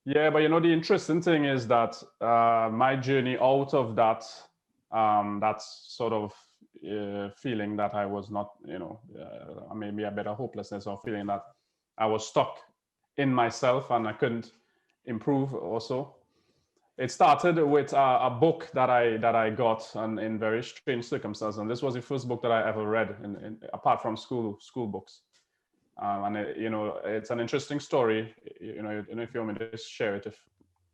Yeah, but the interesting thing is that my journey out of that sort of feeling that I was not, maybe a bit of hopelessness or feeling that I was stuck in myself and I couldn't improve also. It started with a book that I got in very strange circumstances, and this was the first book that I ever read, apart from school books. And it's an interesting story. If you want me to share it, if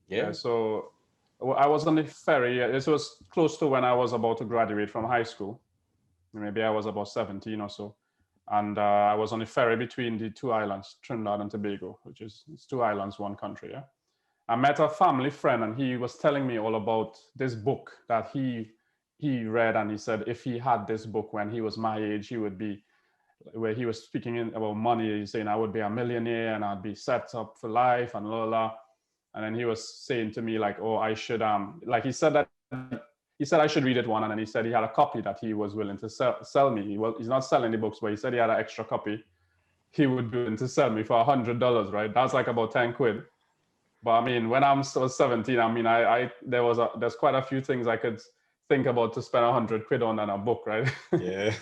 yeah. Yeah. So I was on the ferry. This was close to when I was about to graduate from high school. Maybe I was about 17 or so, and I was on the ferry between the two islands, Trinidad and Tobago, which is it's two islands, one country. Yeah. I met a family friend, and he was telling me all about this book that he read, and he said if he had this book when he was my age, he would be where he was speaking about money. He's saying I would be a millionaire and I'd be set up for life and la la. And then he was saying to me like, oh, I should like he said I should read it one, and then he said he had a copy that he was willing to sell me. Well, he's not selling the books, but he said he had an extra copy. He would be willing to sell me for $100, right? That's like about 10 quid. But I mean, when I'm still 17, I mean, there's quite a few things I could think about to spend 100 quid on a book, right? Yeah.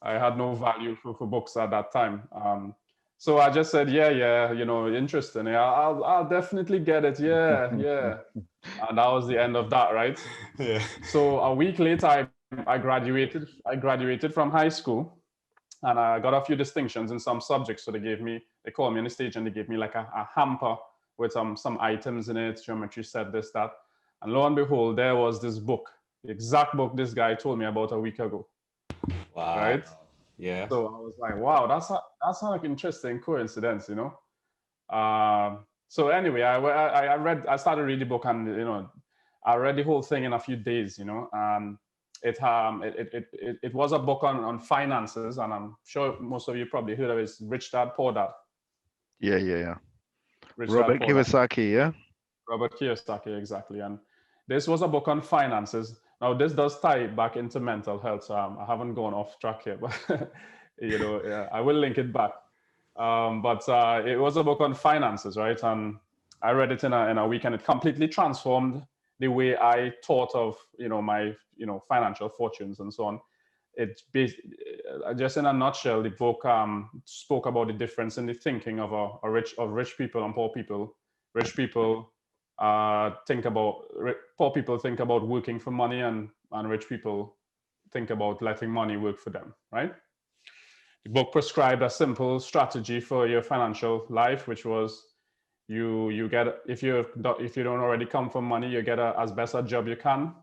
I had no value for books at that time. So I just said, yeah, interesting. Yeah, I'll definitely get it. Yeah, yeah. And that was the end of that, right? Yeah. So a week later, I graduated. I graduated from high school, and I got a few distinctions in some subjects. So they called me on the stage, and they gave me like a hamper with some items in it, geometry set, this, that. And lo and behold, there was this book, the exact book this guy told me about a week ago, Wow. right? Yeah. So I was like, wow, that's an interesting coincidence, So anyway, I started reading the book, and I read the whole thing in a few days, it was a book on finances, and I'm sure most of you probably heard of it. It's Rich Dad Poor Dad. Yeah, yeah, yeah. Rich Dad Robert Poor Dad. Kiyosaki, yeah? Robert Kiyosaki, exactly. And this was a book on finances. Now, this does tie back into mental health. So I haven't gone off track here, but yeah, I will link it back. But it was a book on finances, right? And I read it in a week, and it completely transformed the way I thought of my financial fortunes and so on. Just in a nutshell, the book spoke about the difference in the thinking of rich people and poor people. Rich people poor people think about working for money, and rich people think about letting money work for them, right? The book prescribed a simple strategy for your financial life, which was you get, if you don't already come from money, you get as best a job you can.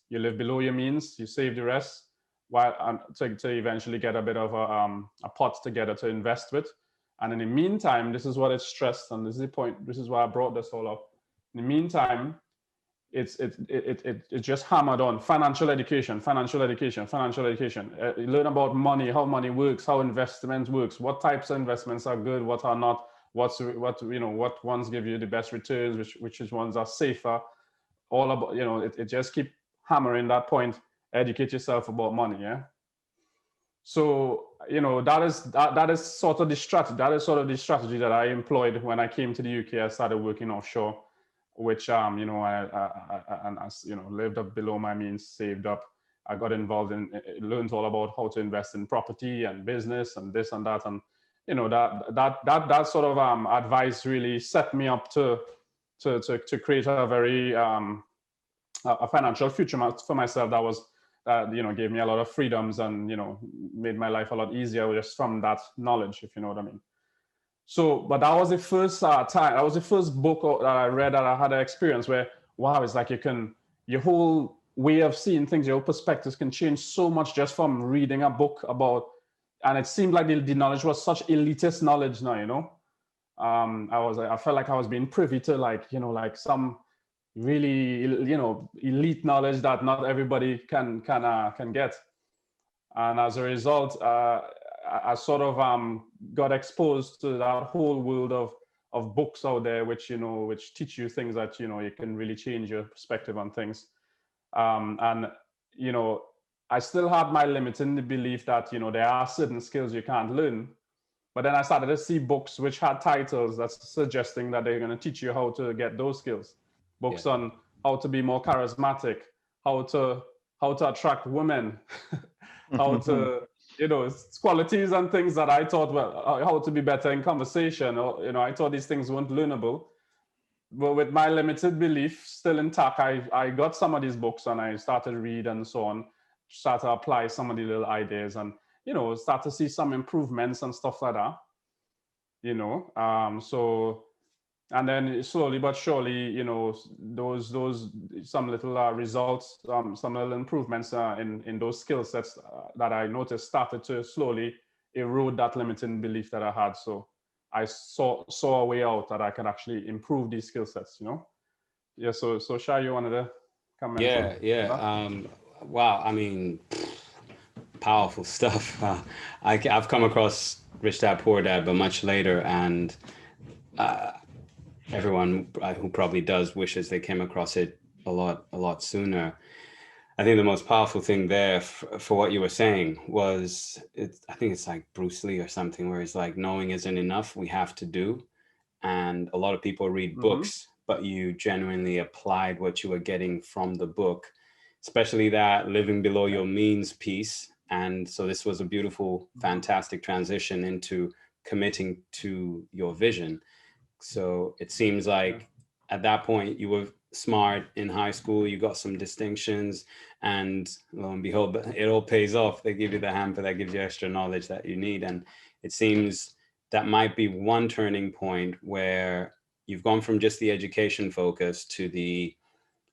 You live below your means, you save the rest, while to eventually get a bit of a pot together to invest with. And in the meantime, this is what it's stressed, and this is the point. This is why I brought this all up. In the meantime, it's just hammered on financial education. Learn about money, how money works, how investment works, what types of investments are good, what are not, what ones give you the best returns, which ones are safer. All about it just keep hammering that point. Educate yourself about money, yeah. So that is sort of the strategy. That is sort of the strategy that I employed when I came to the UK. I started working offshore, which I lived up below my means, saved up. I got involved learned all about how to invest in property and business and this and that, and that sort of advice really set me up to create a very a financial future for myself that gave me a lot of freedoms and made my life a lot easier just from that knowledge, if you know what I mean. So, but that was the first time. That was the first book that I read that I had an experience where, wow, it's like your whole way of seeing things, your perspectives can change so much just from reading a book about. And it seemed like the knowledge was such elitist knowledge now. I felt like I was being privy to like some really elite knowledge that not everybody can get. And as a result, I sort of got exposed to that whole world of books out there, which teach you things that you can really change your perspective on things. And I still had my limits in the belief that there are certain skills you can't learn, But then I started to see books which had titles that's suggesting that they're going to teach you how to get those skills. Books on how to be more charismatic, how to attract women, how to, qualities and things that I thought, well, how to be better in conversation, or, I thought these things weren't learnable. But with my limited belief still intact, I got some of these books and I started to read and so on, start to apply some of the little ideas and, start to see some improvements and stuff like that, so, and then slowly but surely, those some little results, some little improvements in those skill sets that I noticed started to slowly erode that limiting belief that I had. So I saw a way out that I could actually improve these skill sets, Yeah. So Shai, you wanted to comment on that? Wow. I mean, powerful stuff. I've come across Rich Dad Poor Dad, but much later, and everyone who probably does wishes they came across it a lot sooner. I think the most powerful thing there for what you were saying was, I think it's like Bruce Lee or something, where it's like, knowing isn't enough, we have to do. And a lot of people read books, but you genuinely applied what you were getting from the book, especially that living below your means piece. And so this was a beautiful, fantastic transition into committing to your vision. So it seems like at that point you were smart in high school, you got some distinctions, and lo and behold, it all pays off. They give you the hamper that gives you extra knowledge that you need. And it seems that might be one turning point where you've gone from just the education focus to the,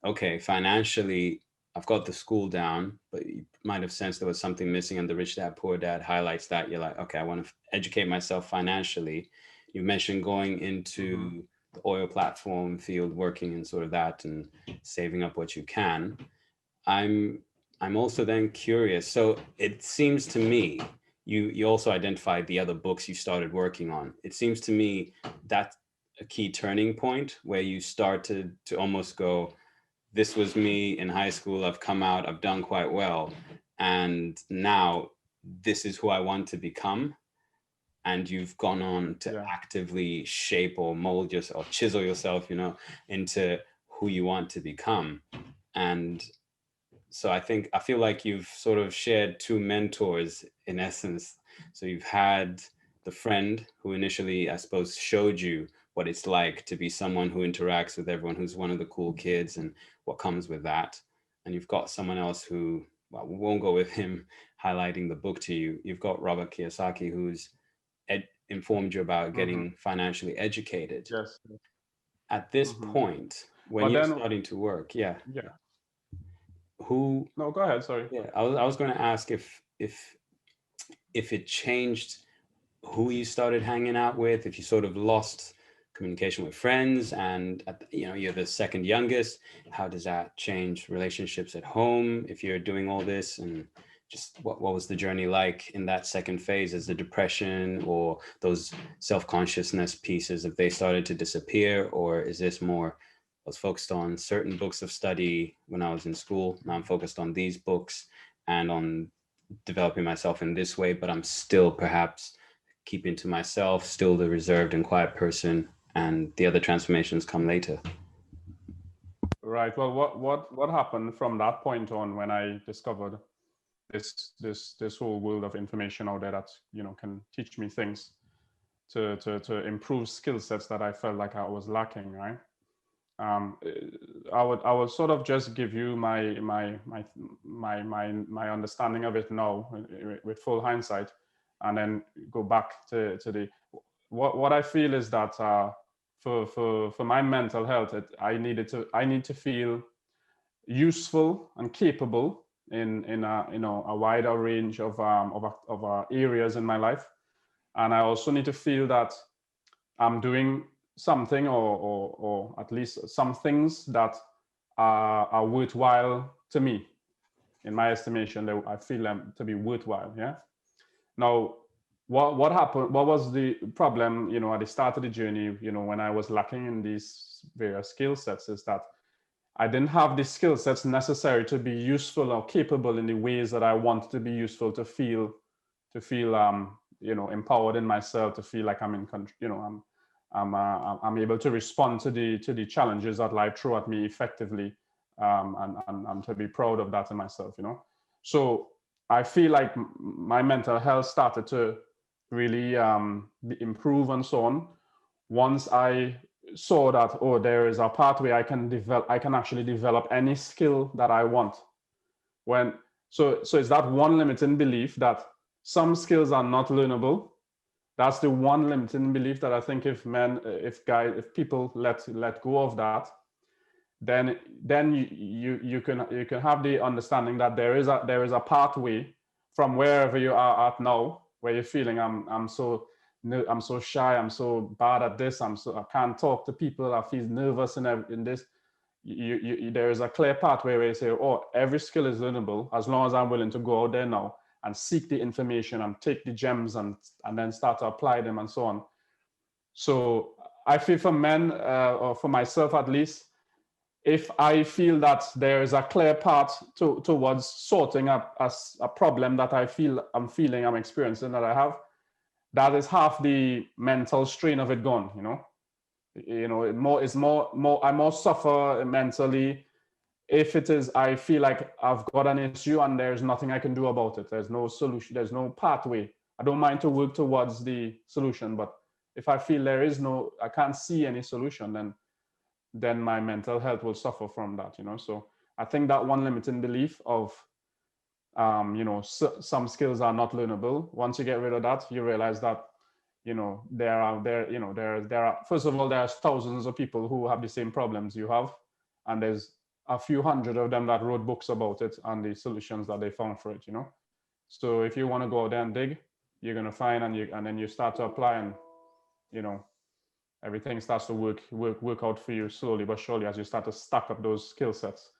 okay, financially, I've got the school down, but you might have sensed there was something missing, and the Rich Dad Poor Dad highlights that. You're like, okay, I want to educate myself financially. You mentioned going into the oil platform field, working in sort of that and saving up what you can. I'm also then curious. So it seems to me, you also identified the other books you started working on. It seems to me that's a key turning point where you start to almost go, this was me in high school, I've come out, I've done quite well, and now this is who I want to become. And you've gone on to actively shape or mold yourself, chisel yourself, into who you want to become. And so I feel like you've sort of shared two mentors in essence. So you've had the friend who initially, I suppose, showed you what it's like to be someone who interacts with everyone, who's one of the cool kids and what comes with that. And you've got someone else who, well, we won't go with him highlighting the book to you. You've got Robert Kiyosaki, who's informed you about getting financially educated. Yes. At this point, when you're starting to work, who? No, go ahead. Sorry. Yeah, I was going to ask if it changed who you started hanging out with, if you sort of lost communication with friends, and you're the second youngest. How does that change relationships at home if you're doing all this? And just what was the journey like in that second phase? As the depression or those self-consciousness pieces, have they started to disappear, or is this more, I was focused on certain books of study when I was in school, now I'm focused on these books and on developing myself in this way, but I'm still perhaps keeping to myself, still the reserved and quiet person, and the other transformations come later? Right. Well, what happened from that point on, when I discovered this whole world of information out there that can teach me things to improve skill sets that I felt like I was lacking, right? I would sort of just give you my understanding of it now with full hindsight, and then go back to the what I feel is that for my mental health, I need to feel useful and capable in a wider range of areas in my life, and I also need to feel that I'm doing something or at least some things that are worthwhile to me, in my estimation, that I feel them to be worthwhile. Yeah. Now, what happened? What was the problem? At the start of the journey, when I was lacking in these various skill sets, is that I didn't have the skill sets necessary to be useful or capable in the ways that I wanted to be useful, to feel empowered in myself to feel like I'm in control. I'm able to respond to the challenges that life throw at me effectively, and to be proud of that in myself. So I feel like my mental health started to really improve and so on once I saw that, oh, there is a pathway I can actually develop any skill that I want. So it's that one limiting belief that some skills are not learnable. That's the one limiting belief that I think if people let go of that, then you can have the understanding that there is a pathway from wherever you are at now, where you're feeling I'm so shy, I'm so bad at this, I can't talk to people, I feel nervous in this. There is a clear pathway where you say, oh, every skill is learnable as long as I'm willing to go out there now and seek the information and take the gems and then start to apply them and so on. So I feel for men, or for myself at least, if I feel that there is a clear path towards sorting a problem that I'm experiencing, that I have, that is half the mental strain of it gone. I'm more suffer mentally if it is I feel like I've got an issue and there's nothing I can do about it. There's no solution, there's no pathway. I don't mind to work towards the solution, but if I feel I can't see any solution, then my mental health will suffer from that. So I think that one limiting belief of some skills are not learnable, once you get rid of that, you realize that there are first of all, there's thousands of people who have the same problems you have, and there's a few hundred of them that wrote books about it and the solutions that they found for it. So if you want to go out there and dig, you're going to find, and then you start to apply, and everything starts to work out for you slowly but surely as you start to stack up those skill sets.